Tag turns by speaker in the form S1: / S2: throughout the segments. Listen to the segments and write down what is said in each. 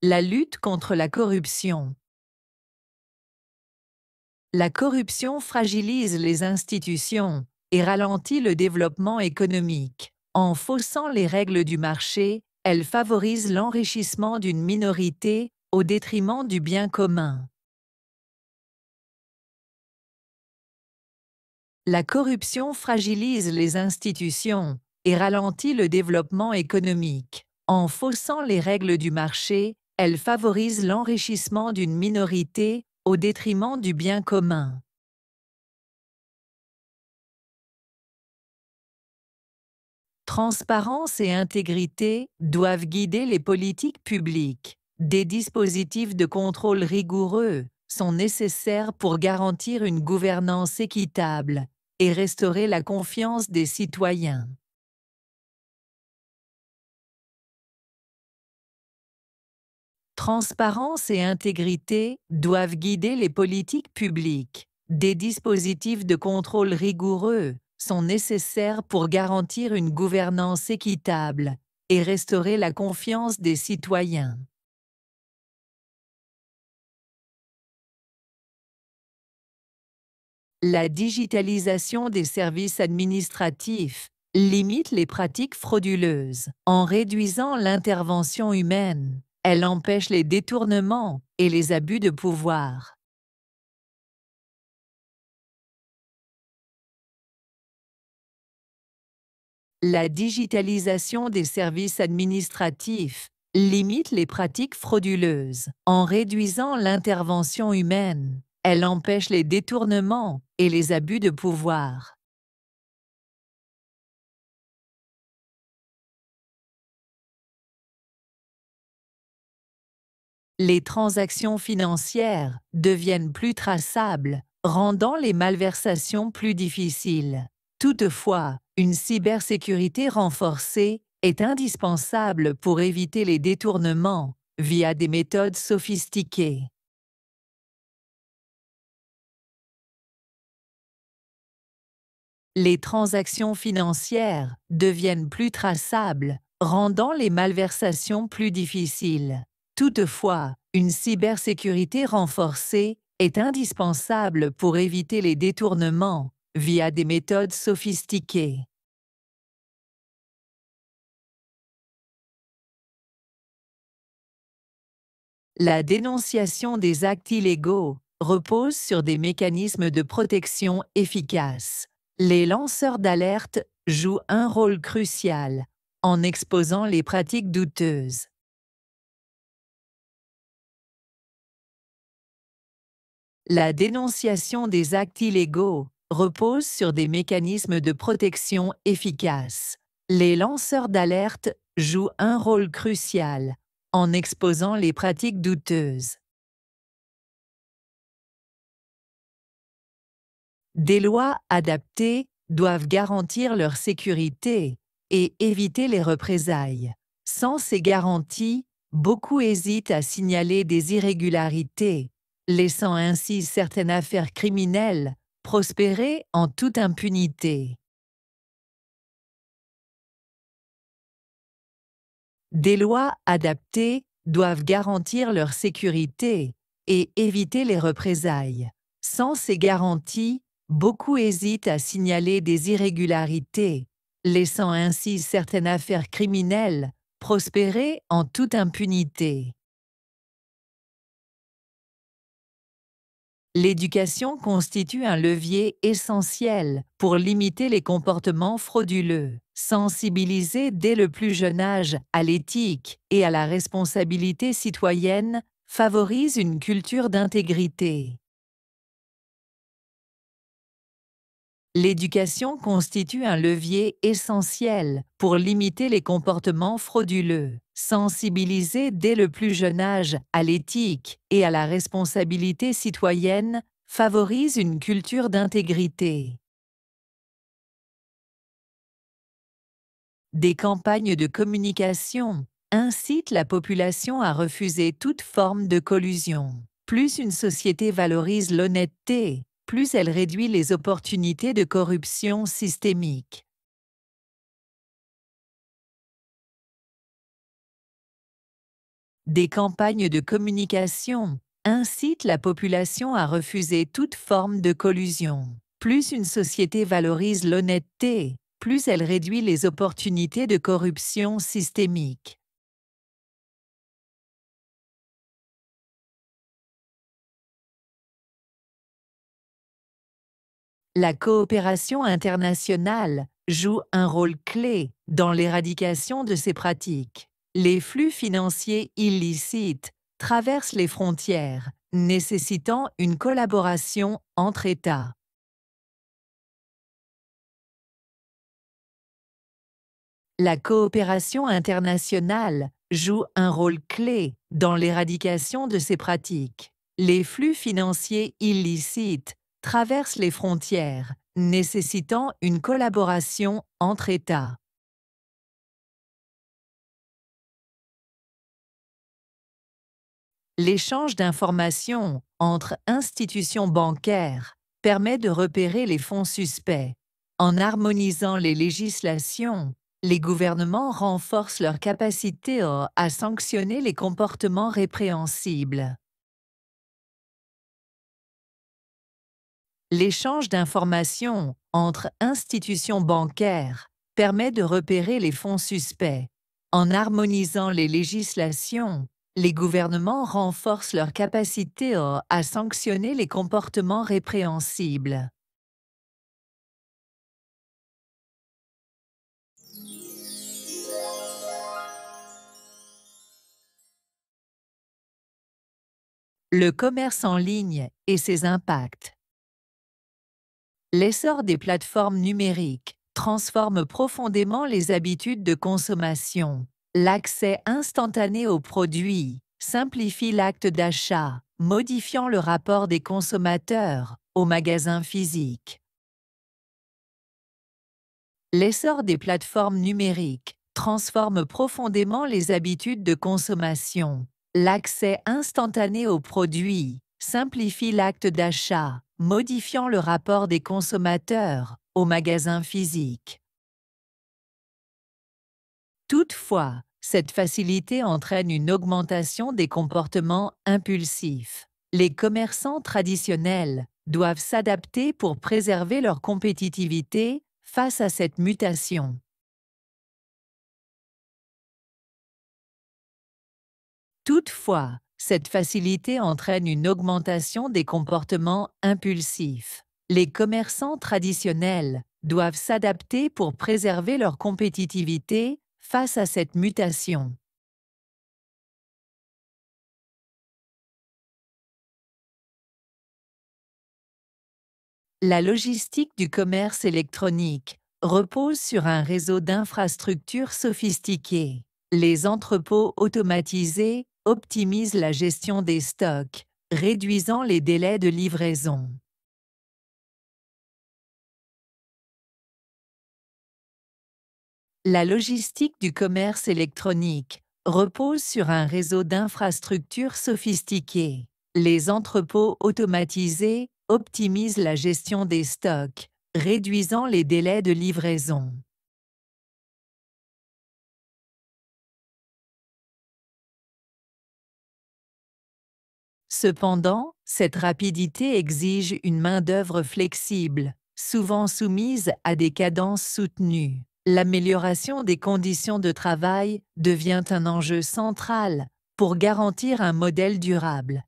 S1: La lutte contre la corruption. La corruption fragilise les institutions et ralentit le développement économique. En faussant les règles du marché, elle favorise l'enrichissement d'une minorité au détriment du bien commun. La corruption fragilise les institutions et ralentit le développement économique. En faussant les règles du marché, elle favorise l'enrichissement d'une minorité au détriment du bien commun. Transparence et intégrité doivent guider les politiques publiques. Des dispositifs de contrôle rigoureux sont nécessaires pour garantir une gouvernance équitable et restaurer la confiance des citoyens. Transparence et intégrité doivent guider les politiques publiques. Des dispositifs de contrôle rigoureux sont nécessaires pour garantir une gouvernance équitable et restaurer la confiance des citoyens. La digitalisation des services administratifs limite les pratiques frauduleuses. En réduisant l'intervention humaine, elle empêche les détournements et les abus de pouvoir. La digitalisation des services administratifs limite les pratiques frauduleuses. En réduisant l'intervention humaine, elle empêche les détournements et les abus de pouvoir. Les transactions financières deviennent plus traçables, rendant les malversations plus difficiles. Toutefois, une cybersécurité renforcée est indispensable pour éviter les détournements via des méthodes sophistiquées. Les transactions financières deviennent plus traçables, rendant les malversations plus difficiles. Toutefois, une cybersécurité renforcée est indispensable pour éviter les détournements via des méthodes sophistiquées. La dénonciation des actes illégaux repose sur des mécanismes de protection efficaces. Les lanceurs d'alerte jouent un rôle crucial en exposant les pratiques douteuses. La dénonciation des actes illégaux repose sur des mécanismes de protection efficaces. Les lanceurs d'alerte jouent un rôle crucial en exposant les pratiques douteuses. Des lois adaptées doivent garantir leur sécurité et éviter les représailles. Sans ces garanties, beaucoup hésitent à signaler des irrégularités, laissant ainsi certaines affaires criminelles prospérer en toute impunité. Des lois adaptées doivent garantir leur sécurité et éviter les représailles. Sans ces garanties, beaucoup hésitent à signaler des irrégularités, laissant ainsi certaines affaires criminelles prospérer en toute impunité. L'éducation constitue un levier essentiel pour limiter les comportements frauduleux. Sensibiliser dès le plus jeune âge à l'éthique et à la responsabilité citoyenne favorise une culture d'intégrité. L'éducation constitue un levier essentiel pour limiter les comportements frauduleux. Sensibiliser dès le plus jeune âge à l'éthique et à la responsabilité citoyenne favorise une culture d'intégrité. Des campagnes de communication incitent la population à refuser toute forme de collusion. Plus une société valorise l'honnêteté, plus elle réduit les opportunités de corruption systémique. Des campagnes de communication incitent la population à refuser toute forme de collusion. Plus une société valorise l'honnêteté, plus elle réduit les opportunités de corruption systémique. La coopération internationale joue un rôle clé dans l'éradication de ces pratiques. Les flux financiers illicites traversent les frontières, nécessitant une collaboration entre États. La coopération internationale joue un rôle clé dans l'éradication de ces pratiques. Les flux financiers illicites traversent les frontières, nécessitant une collaboration entre États. L'échange d'informations entre institutions bancaires permet de repérer les fonds suspects. En harmonisant les législations, les gouvernements renforcent leur capacité à sanctionner les comportements répréhensibles. L'échange d'informations entre institutions bancaires permet de repérer les fonds suspects. En harmonisant les législations, les gouvernements renforcent leur capacité à sanctionner les comportements répréhensibles. Le commerce en ligne et ses impacts. L'essor des plateformes numériques transforme profondément les habitudes de consommation. L'accès instantané aux produits simplifie l'acte d'achat, modifiant le rapport des consommateurs aux magasins physiques. L'essor des plateformes numériques transforme profondément les habitudes de consommation. L'accès instantané aux produits simplifie l'acte d'achat, modifiant le rapport des consommateurs aux magasins physiques. Toutefois, cette facilité entraîne une augmentation des comportements impulsifs. Les commerçants traditionnels doivent s'adapter pour préserver leur compétitivité face à cette mutation. Toutefois, cette facilité entraîne une augmentation des comportements impulsifs. Les commerçants traditionnels doivent s'adapter pour préserver leur compétitivité face à cette mutation. La logistique du commerce électronique repose sur un réseau d'infrastructures sophistiquées. Les entrepôts automatisés optimisent la gestion des stocks, réduisant les délais de livraison. La logistique du commerce électronique repose sur un réseau d'infrastructures sophistiquées. Les entrepôts automatisés optimisent la gestion des stocks, réduisant les délais de livraison. Cependant, cette rapidité exige une main-d'œuvre flexible, souvent soumise à des cadences soutenues. L'amélioration des conditions de travail devient un enjeu central pour garantir un modèle durable.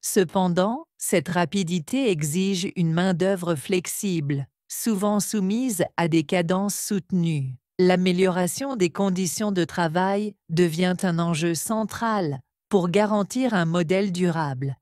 S1: Cependant, cette rapidité exige une main-d'œuvre flexible, souvent soumise à des cadences soutenues. L'amélioration des conditions de travail devient un enjeu central pour garantir un modèle durable.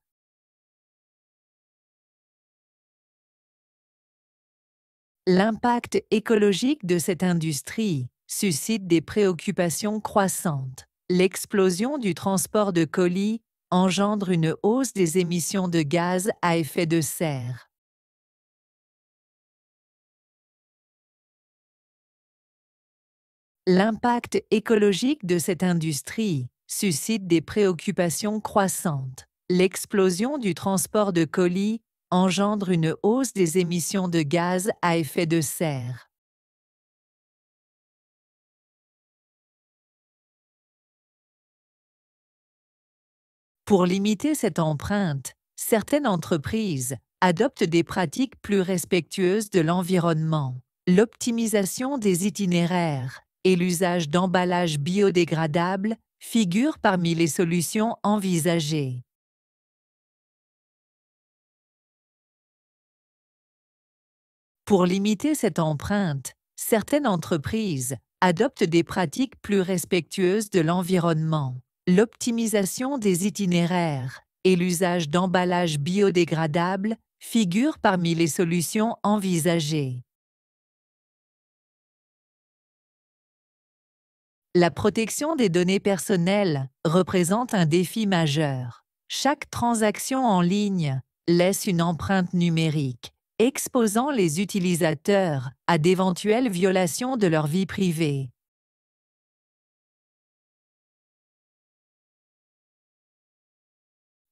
S1: L'impact écologique de cette industrie suscite des préoccupations croissantes. L'explosion du transport de colis engendre une hausse des émissions de gaz à effet de serre. L'impact écologique de cette industrie suscite des préoccupations croissantes. L'explosion du transport de colis engendre une hausse des émissions de gaz à effet de serre. Pour limiter cette empreinte, certaines entreprises adoptent des pratiques plus respectueuses de l'environnement. L'optimisation des itinéraires et l'usage d'emballages biodégradables figurent parmi les solutions envisagées. Pour limiter cette empreinte, certaines entreprises adoptent des pratiques plus respectueuses de l'environnement. L'optimisation des itinéraires et l'usage d'emballages biodégradables figurent parmi les solutions envisagées. La protection des données personnelles représente un défi majeur. Chaque transaction en ligne laisse une empreinte numérique, exposant les utilisateurs à d'éventuelles violations de leur vie privée.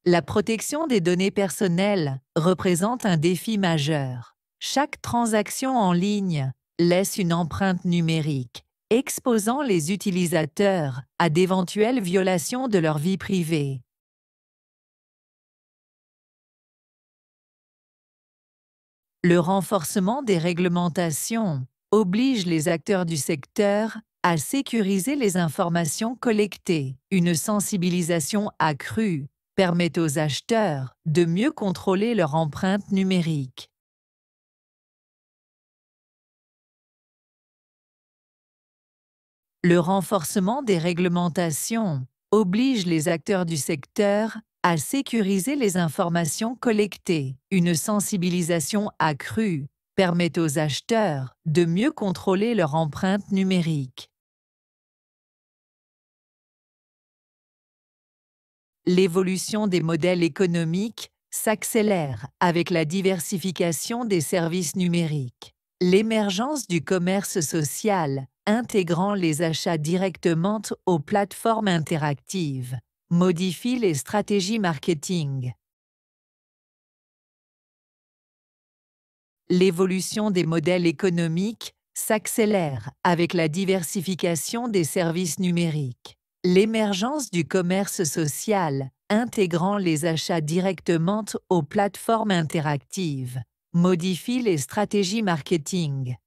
S1: La protection des données personnelles représente un défi majeur. Chaque transaction en ligne laisse une empreinte numérique, exposant les utilisateurs à d'éventuelles violations de leur vie privée. Le renforcement des réglementations oblige les acteurs du secteur à sécuriser les informations collectées. Une sensibilisation accrue permet aux acheteurs de mieux contrôler leur empreinte numérique. Le renforcement des réglementations oblige les acteurs du secteur à sécuriser les informations collectées. Une sensibilisation accrue permet aux acheteurs de mieux contrôler leur empreinte numérique. L'évolution des modèles économiques s'accélère avec la diversification des services numériques. L'émergence du commerce social intégrant les achats directement aux plateformes interactives modifie les stratégies marketing. L'évolution des modèles économiques s'accélère avec la diversification des services numériques. L'émergence du commerce social intégrant les achats directement aux plateformes interactives modifie les stratégies marketing.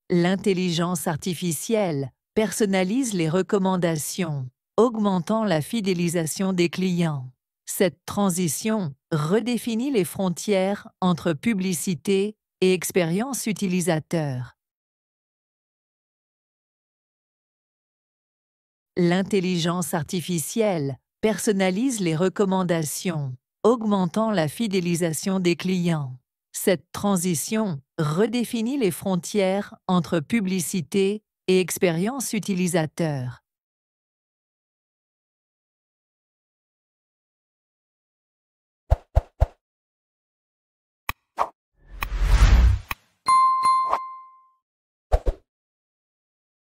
S1: L'intelligence artificielle personnalise les recommandations, augmentant la fidélisation des clients. Cette transition redéfinit les frontières entre publicité et expérience utilisateur. L'intelligence artificielle personnalise les recommandations, augmentant la fidélisation des clients. Cette transition redéfinit les frontières entre publicité et expérience utilisateur.